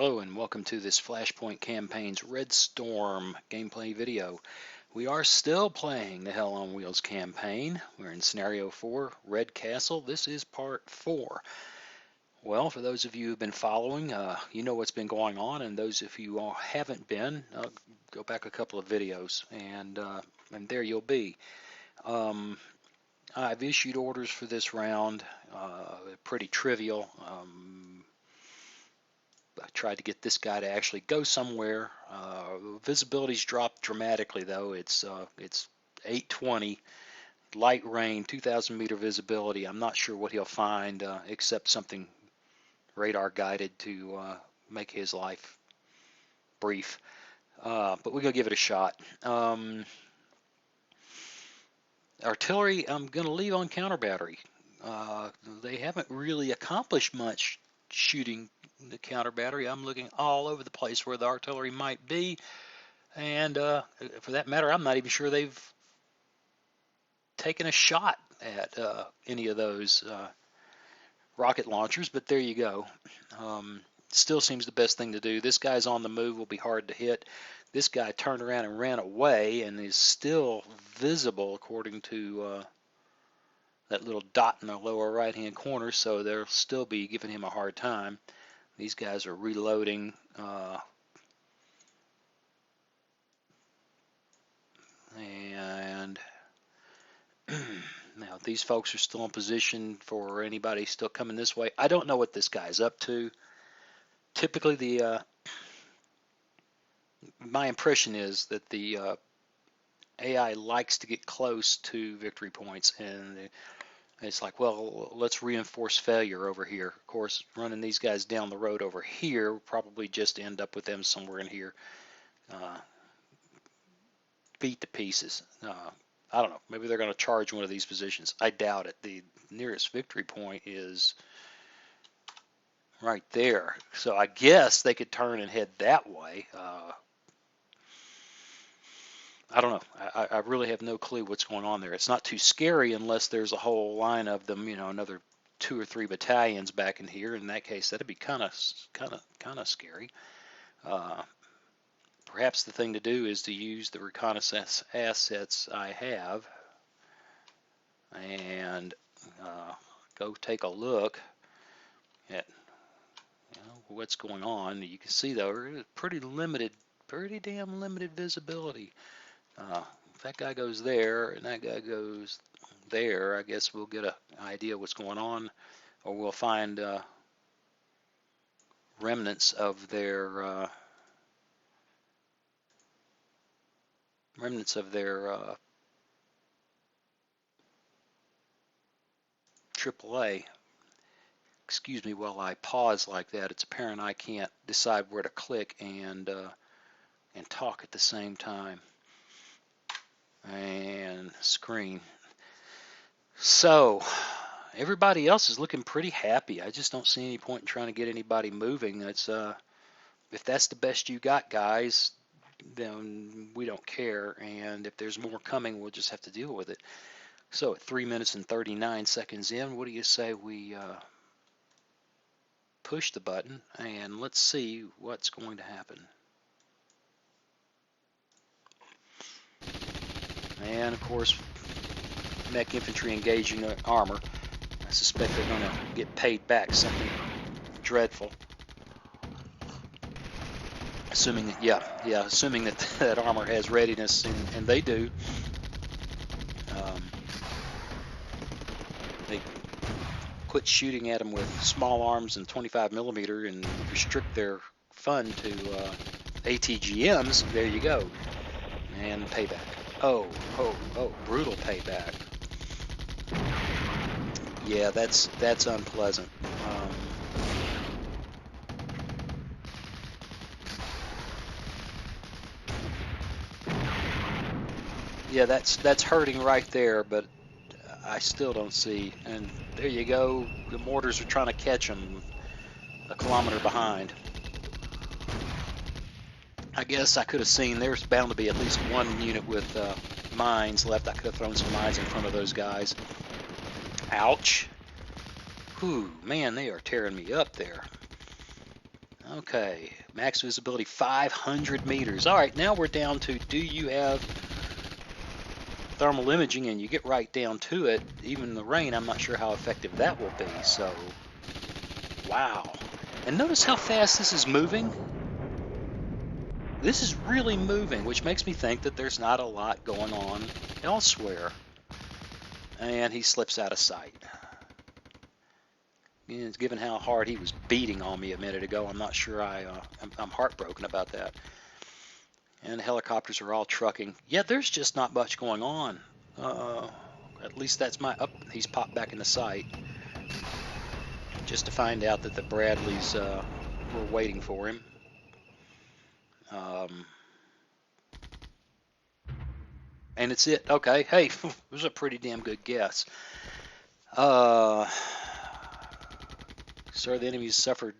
Hello and welcome to this Flashpoint Campaigns Red Storm gameplay video. We are still playing the Hell on Wheels campaign. We're in Scenario 4, Red Castle. This is Part 4. Well, for those of you who've been following, you know what's been going on, and those of you who haven't been, go back a couple of videos, and there you'll be. I've issued orders for this round, pretty trivial. I tried to get this guy to actually go somewhere. Visibility's dropped dramatically though. It's 820, light rain, 2,000 meter visibility. I'm not sure what he'll find except something radar guided to make his life brief. But we're gonna give it a shot. Artillery, I'm gonna leave on counter battery. They haven't really accomplished much shooting the counter battery. I'm looking all over the place where the artillery might be, and for that matter, I'm not even sure they've taken a shot at any of those rocket launchers, but there you go. Still seems the best thing to do. This guy's on the move, will be hard to hit. This guy turned around and ran away and is still visible according to that little dot in the lower right hand corner, so they'll still be giving him a hard time. These guys are reloading. And now these folks are still in position for anybody still coming this way. I don't know what this guy's up to. Typically my impression is that the AI likes to get close to victory points, and it's like, well, let's reinforce failure over here. Of course, running these guys down the road over here will probably just end up with them somewhere in here beat to pieces. I don't know. Maybe they're going to charge one of these positions. I doubt it. The nearest victory point is right there. So I guess they could turn and head that way. I don't know. I really have no clue what's going on there. It's not too scary unless there's a whole line of them, you know, another 2 or 3 battalions back in here. In that case, that'd be kind of scary. Perhaps the thing to do is to use the reconnaissance assets I have and go take a look at what's going on. You can see though, pretty damn limited visibility. If that guy goes there and that guy goes there, I guess we'll get an idea what's going on, or we'll find remnants of their AAA. Excuse me while I pause like that. It's apparent I can't decide where to click and talk at the same time. And screen. So everybody else is looking pretty happy. I just don't see any point in trying to get anybody moving. That's if that's the best you got, guys, then we don't care, and if there's more coming, we'll just have to deal with it. So at 3 minutes and 39 seconds in, what do you say we push the button and let's see what's going to happen. And of course, mech infantry engaging the armor. I suspect they're going to get paid back something dreadful. Assuming that, assuming that that armor has readiness, and they do. They quit shooting at them with small arms and 25 millimeter and restrict their fun to ATGMs. There you go. And payback. Oh, brutal payback. Yeah, that's unpleasant. Yeah, that's hurting right there, but I still don't see. And there you go. The mortars are trying to catch them a kilometer behind. I guess I could have seen there's bound to be at least one unit with mines left. I could have thrown some mines in front of those guys. Ouch. Whew, man, they are tearing me up there. Okay, max visibility 500 meters. All right, now we're down to, do you have thermal imaging? And you get right down to it. Even in the rain, I'm not sure how effective that will be. So, wow. And notice how fast this is moving. This is really moving, which makes me think that there's not a lot going on elsewhere. And he slips out of sight. And given how hard he was beating on me a minute ago, I'm not sure I'm heartbroken about that. And the helicopters are all trucking. Yeah, there's just not much going on. At least that's my up. He's popped back into sight. Just to find out that the Bradleys were waiting for him. And it's it. Okay, hey, it was a pretty damn good guess. Sir, the enemies suffered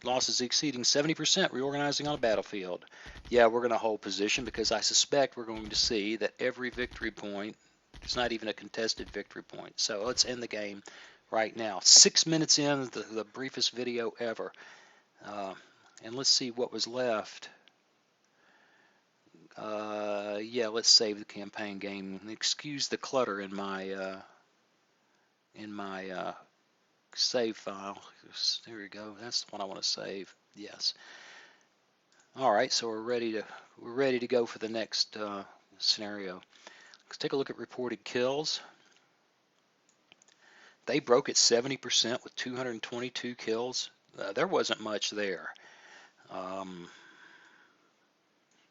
losses exceeding 70% reorganizing on a battlefield. Yeah, we're going to hold position because I suspect we're going to see that every victory point, there's not even a contested victory point. So let's end the game right now. 6 minutes in, the briefest video ever. And let's see what was left. Yeah, let's save the campaign game. Excuse the clutter in my save file. There we go. That's the one I want to save. Yes. All right, so we're ready to go for the next scenario. Let's take a look at reported kills. They broke at 70% with 222 kills. There wasn't much there.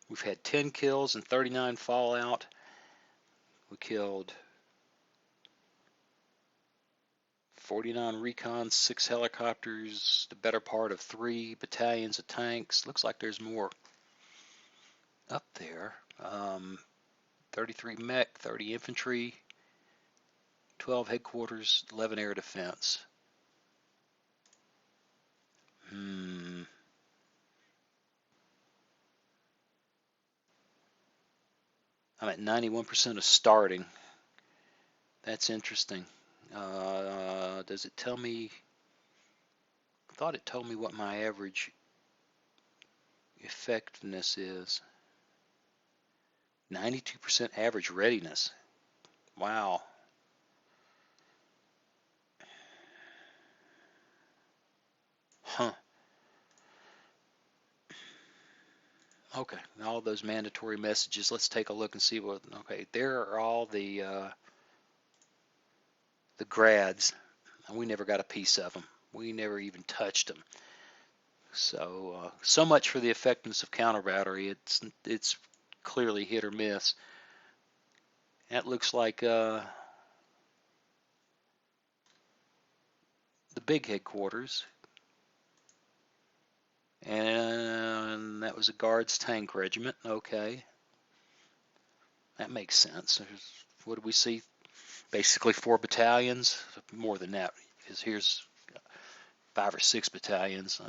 We've had 10 kills and 39 fallout. We killed 49 recons, 6 helicopters, the better part of 3 battalions of tanks. Looks like there's more up there. 33 mech, 30 infantry, 12 headquarters, 11 air defense. I'm at 91% of starting. That's interesting. Does it tell me? I thought it told me what my average effectiveness is. 92% average readiness. Wow. Huh. Okay, all those mandatory messages. Let's take a look and see what. Okay, there are all the grads. We never got a piece of them. We never even touched them. So so much for the effectiveness of counter battery. It's clearly hit or miss. That looks like the big headquarters. And that was a Guards Tank Regiment. Okay. That makes sense. What do we see? Basically 4 battalions. More than that, because here's 5 or 6 battalions.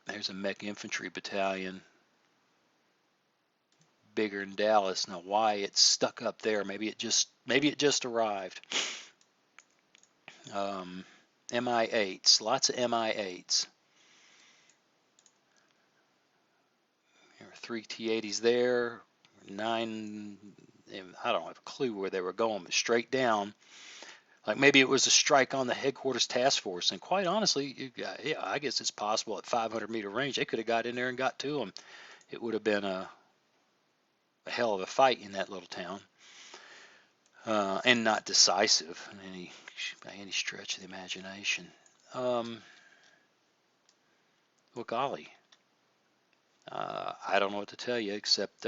There's a mech infantry battalion. Bigger in Dallas. Now why it's stuck up there? Maybe it just arrived. MI8s, lots of MI8s. There were 3 T-80s there, 9. I don't have a clue where they were going, but straight down. Like maybe it was a strike on the headquarters task force. And quite honestly, yeah, I guess it's possible at 500-meter range they could have got in there and got to them. It would have been a hell of a fight in that little town. And not decisive by any stretch of the imagination. Well, golly, I don't know what to tell you except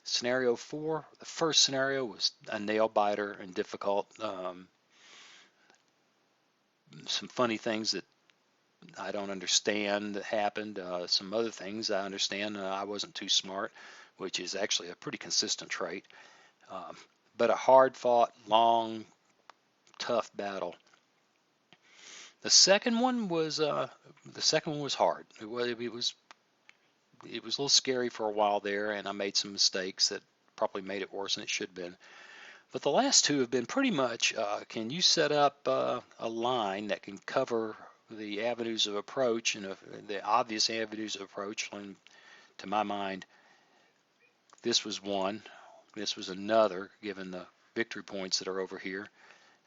scenario 4. The first scenario was a nail biter and difficult. Some funny things that I don't understand that happened. Some other things I understand. I wasn't too smart, which is actually a pretty consistent trait. But a hard-fought, long, tough battle. The second one was hard. It was a little scary for a while there, and I made some mistakes that probably made it worse than it should have been. But the last two have been pretty much, can you set up a line that can cover the avenues of approach and the obvious avenues of approach? And to my mind, this was one. This was another, given the victory points that are over here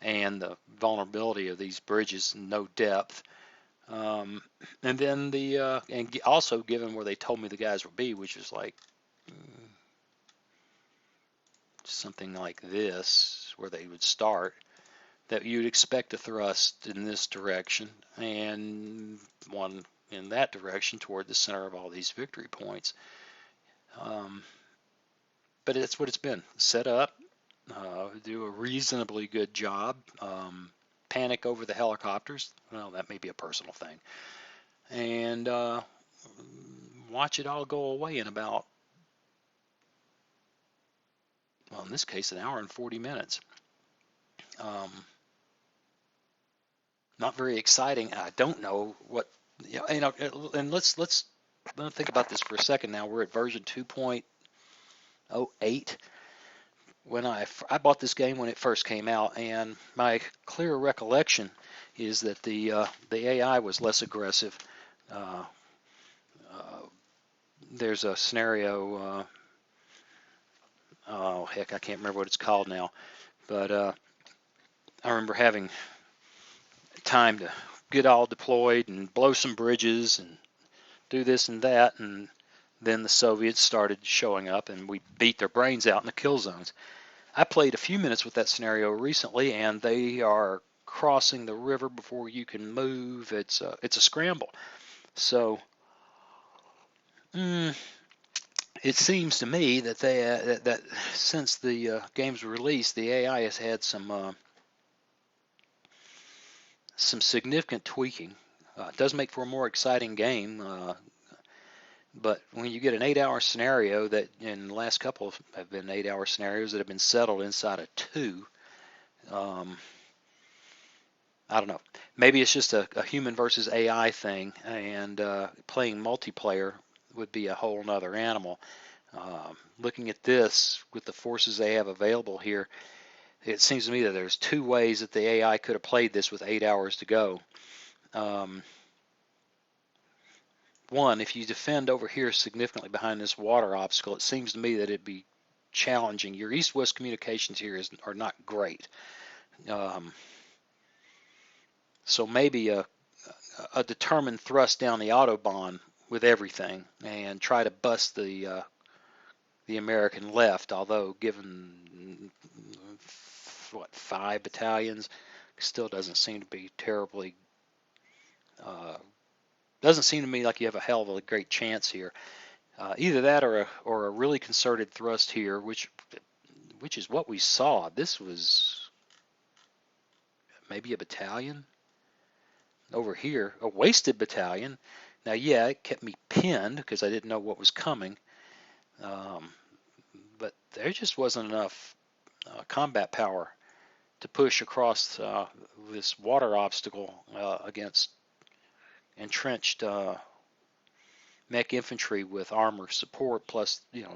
and the vulnerability of these bridges, no depth. And then and also given where they told me the guys would be, which is like something like this, where they would start, that you'd expect a thrust in this direction and one in that direction toward the center of all these victory points. But it's what it's been. Set up, do a reasonably good job, panic over the helicopters. Well, that may be a personal thing. And watch it all go away in about, well, in this case, an hour and 40 minutes. Not very exciting. I don't know what, and let's think about this for a second now. We're at version 2.08. When I bought this game when it first came out, and my clear recollection is that the AI was less aggressive. There's a scenario, oh heck, I can't remember what it's called now, but I remember having time to get all deployed and blow some bridges and do this and that, and then the Soviets started showing up and we beat their brains out in the kill zones. I played a few minutes with that scenario recently, and they are crossing the river before you can move. It's a scramble. So it seems to me that that since the game's release, the AI has had some significant tweaking. It does make for a more exciting game, but when you get an 8-hour scenario that in the last couple have been 8-hour scenarios that have been settled inside of 2, I don't know. Maybe it's just a human versus AI thing, and playing multiplayer would be a whole nother animal. Looking at this with the forces they have available here, it seems to me that there's 2 ways that the AI could have played this with 8 hours to go. One, if you defend over here significantly behind this water obstacle, it seems to me that it'd be challenging. Your east-west communications here are not great. So maybe a determined thrust down the Autobahn with everything and try to bust the American left, although given, 5 battalions, still doesn't seem to be terribly, doesn't seem to me like you have a hell of a great chance here. Either that or a really concerted thrust here, which is what we saw. This was maybe a battalion over here, a wasted battalion. Now, yeah, it kept me pinned because I didn't know what was coming, but there just wasn't enough combat power to push across this water obstacle against entrenched mech infantry with armor support, plus the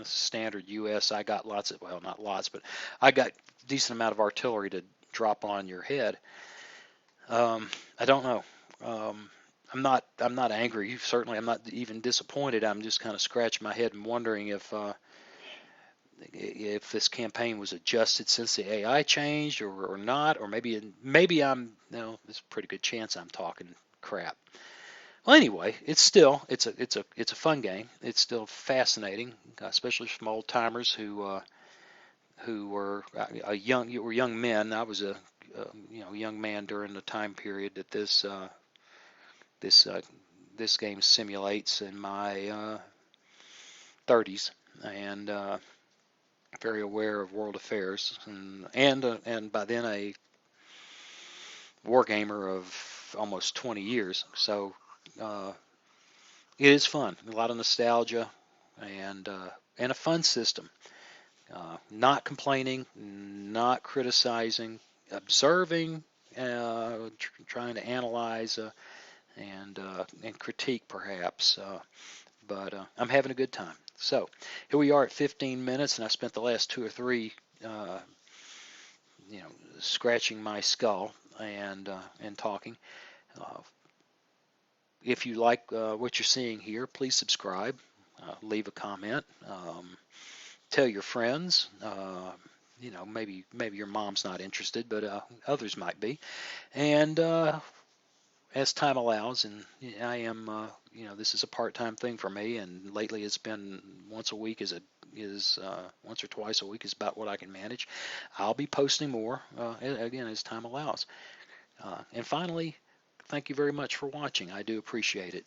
standard U.S. I got lots of, well, not lots, but I got a decent amount of artillery to drop on your head. I don't know. I'm not angry. Certainly, I'm not even disappointed. I'm just kind of scratching my head and wondering if this campaign was adjusted since the AI changed or not, or maybe I'm, there's a pretty good chance I'm talking crap. Well, anyway, it's a fun game. It's still fascinating, especially from old timers who were young men. I was a young man during the time period that this game simulates in my 30s, and very aware of world affairs, and by then a war gamer of almost 20 years. So it is fun. A lot of nostalgia and a fun system. Not complaining, not criticizing, observing, trying to analyze and critique perhaps. But I'm having a good time. So here we are at 15 minutes, and I spent the last 2 or 3 scratching my skull and talking. Uh, if you like what you're seeing here, please subscribe, leave a comment, tell your friends. Maybe your mom's not interested, but others might be. And as time allows, and I am, this is a part-time thing for me, and lately it's been once a week once or twice a week is about what I can manage. I'll be posting more again as time allows. And finally, thank you very much for watching. I do appreciate it.